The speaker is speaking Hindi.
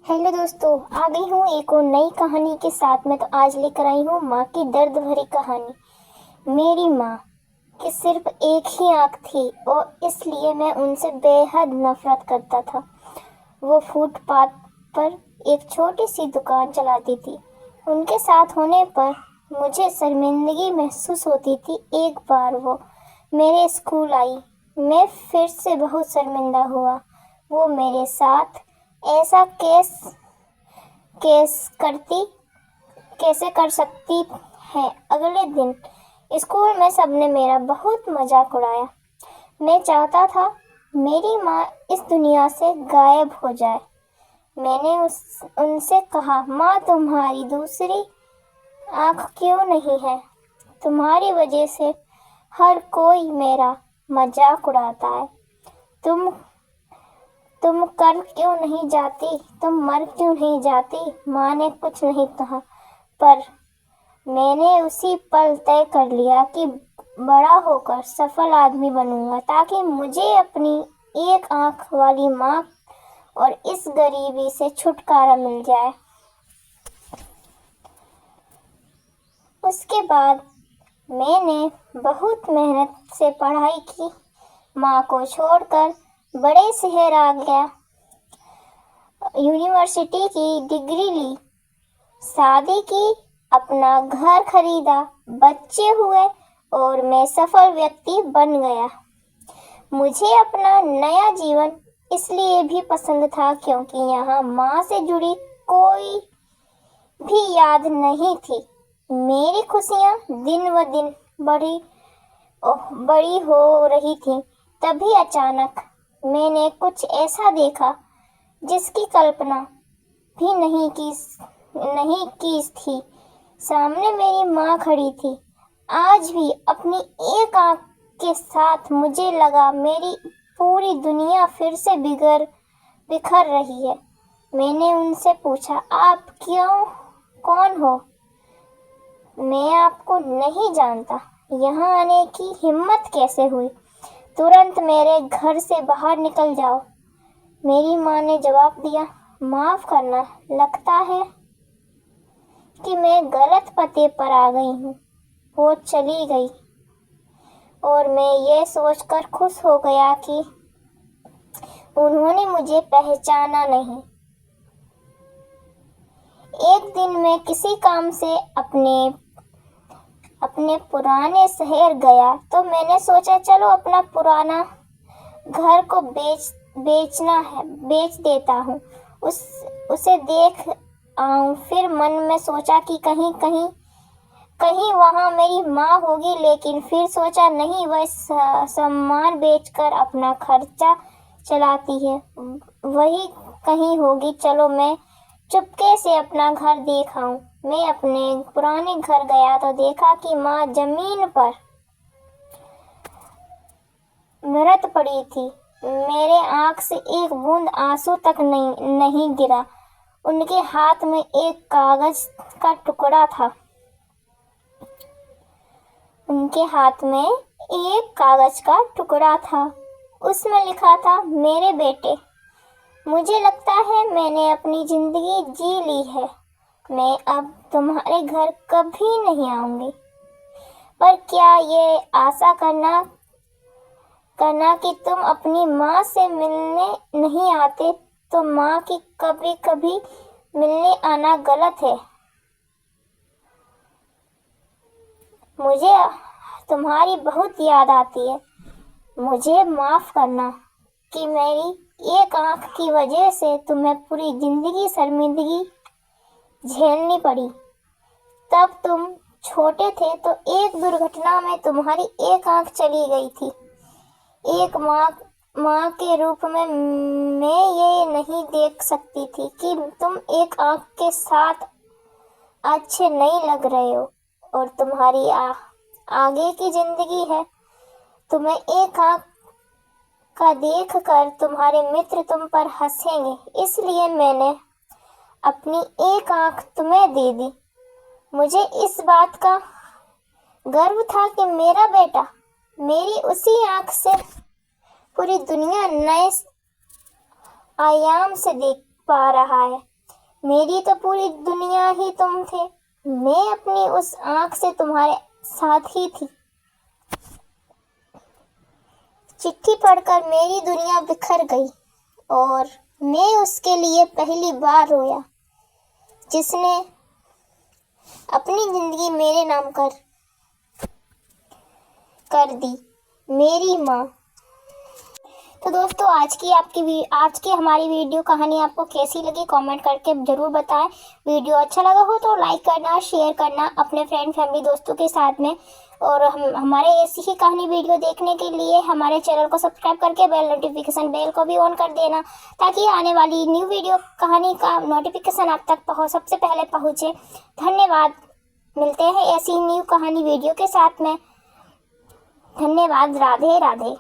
हेलो दोस्तों, आ गई हूँ एक और नई कहानी के साथ में। तो आज लेकर आई हूँ माँ की दर्द भरी कहानी। मेरी माँ की सिर्फ एक ही आँख थी और इसलिए मैं उनसे बेहद नफरत करता था। वो फुटपाथ पर एक छोटी सी दुकान चलाती थी। उनके साथ होने पर मुझे शर्मिंदगी महसूस होती थी। एक बार वो मेरे स्कूल आई। मैं फिर से बहुत शर्मिंदा हुआ। वो मेरे साथ ऐसा कैसे कर सकती है। अगले दिन स्कूल में सबने मेरा बहुत मजाक उड़ाया। मैं चाहता था मेरी माँ इस दुनिया से गायब हो जाए। मैंने उनसे कहा, माँ तुम्हारी दूसरी आँख क्यों नहीं है? तुम्हारी वजह से हर कोई मेरा मजाक उड़ाता है। तुम कर क्यों नहीं जाती? तुम मर क्यों नहीं जाती? माँ ने कुछ नहीं कहा, पर मैंने उसी पल तय कर लिया कि बड़ा होकर सफल आदमी बनूंगा, ताकि मुझे अपनी एक आंख वाली माँ और इस गरीबी से छुटकारा मिल जाए। उसके बाद मैंने बहुत मेहनत से पढ़ाई की, माँ को छोड़कर बड़े शहर आ गया, यूनिवर्सिटी की डिग्री ली, शादी की, अपना घर खरीदा, बच्चे हुए और मैं सफल व्यक्ति बन गया। मुझे अपना नया जीवन इसलिए भी पसंद था क्योंकि यहाँ माँ से जुड़ी कोई भी याद नहीं थी। मेरी खुशियाँ दिन व दिन बड़ी हो रही थी। तभी अचानक मैंने कुछ ऐसा देखा जिसकी कल्पना भी नहीं की थी। सामने मेरी माँ खड़ी थी, आज भी अपनी एक आंख के साथ। मुझे लगा मेरी पूरी दुनिया फिर से बिखर रही है। मैंने उनसे पूछा, आप कौन हो? मैं आपको नहीं जानता। यहाँ आने की हिम्मत कैसे हुई? तुरंत मेरे घर से बाहर निकल जाओ। मेरी माँ ने जवाब दिया, माफ करना, लगता है कि मैं गलत पते पर आ गई हूँ। वो चली गई और मैं ये सोचकर खुश हो गया कि उन्होंने मुझे पहचाना नहीं। एक दिन मैं किसी काम से अपने पुराने शहर गया तो मैंने सोचा, चलो अपना पुराना घर को बेच देता हूँ, उसे देख आऊं। फिर मन में सोचा कि कहीं वहाँ मेरी माँ होगी, लेकिन फिर सोचा नहीं, वह सामान बेचकर अपना खर्चा चलाती है, वही कहीं होगी। चलो मैं चुपके से अपना घर देख आऊं। मैं अपने पुराने घर गया तो देखा कि माँ जमीन पर मृत पड़ी थी। मेरे आंख से एक बूंद आंसू तक नहीं गिरा। उनके हाथ में एक कागज का टुकड़ा था। उनके हाथ में एक कागज का टुकड़ा था। उसमें लिखा था, मेरे बेटे, मुझे लगता है मैंने अपनी जिंदगी जी ली है। मैं अब तुम्हारे घर कभी नहीं आऊंगी। पर क्या ये आशा करना कि तुम अपनी माँ से मिलने नहीं आते, तो माँ की कभी मिलने आना गलत है। मुझे तुम्हारी बहुत याद आती है। मुझे माफ करना कि मेरी एक आंख की वजह से तुम्हें पूरी जिंदगी शर्मिंदगी झेलनी पड़ी। तब तुम छोटे थे तो एक दुर्घटना में तुम्हारी एक आंख चली गई थी। एक माँ के रूप में मैं ये नहीं देख सकती थी कि तुम एक आंख के साथ अच्छे नहीं लग रहे हो और तुम्हारी आगे की जिंदगी है। तुम्हें एक आंख का देख कर तुम्हारे मित्र तुम पर हंसेंगे, इसलिए मैंने अपनी एक आंख तुम्हें दे दी। मुझे इस बात का गर्व था कि मेरा बेटा मेरी उसी आंख से पूरी दुनिया नए आयाम से देख पा रहा है। मेरी तो पूरी दुनिया ही तुम थे, मैं अपनी उस आंख से तुम्हारे साथ ही थी। चिट्ठी पढ़कर मेरी दुनिया बिखर गई और मैं उसके लिए पहली बार रोया जिसने अपनी जिंदगी मेरे नाम कर दी, मेरी माँ। तो दोस्तों आज की हमारी वीडियो कहानी आपको कैसी लगी कमेंट करके ज़रूर बताएं। वीडियो अच्छा लगा हो तो लाइक करना, शेयर करना अपने फ्रेंड फैमिली दोस्तों के साथ में। और हमारे ऐसी ही कहानी वीडियो देखने के लिए हमारे चैनल को सब्सक्राइब करके नोटिफिकेशन बेल को भी ऑन कर देना, ताकि आने वाली न्यू वीडियो कहानी का नोटिफिकेशन आप तक सबसे पहले पहुँचे। धन्यवाद। मिलते हैं ऐसी न्यू कहानी वीडियो के साथ में। धन्यवाद। राधे राधे।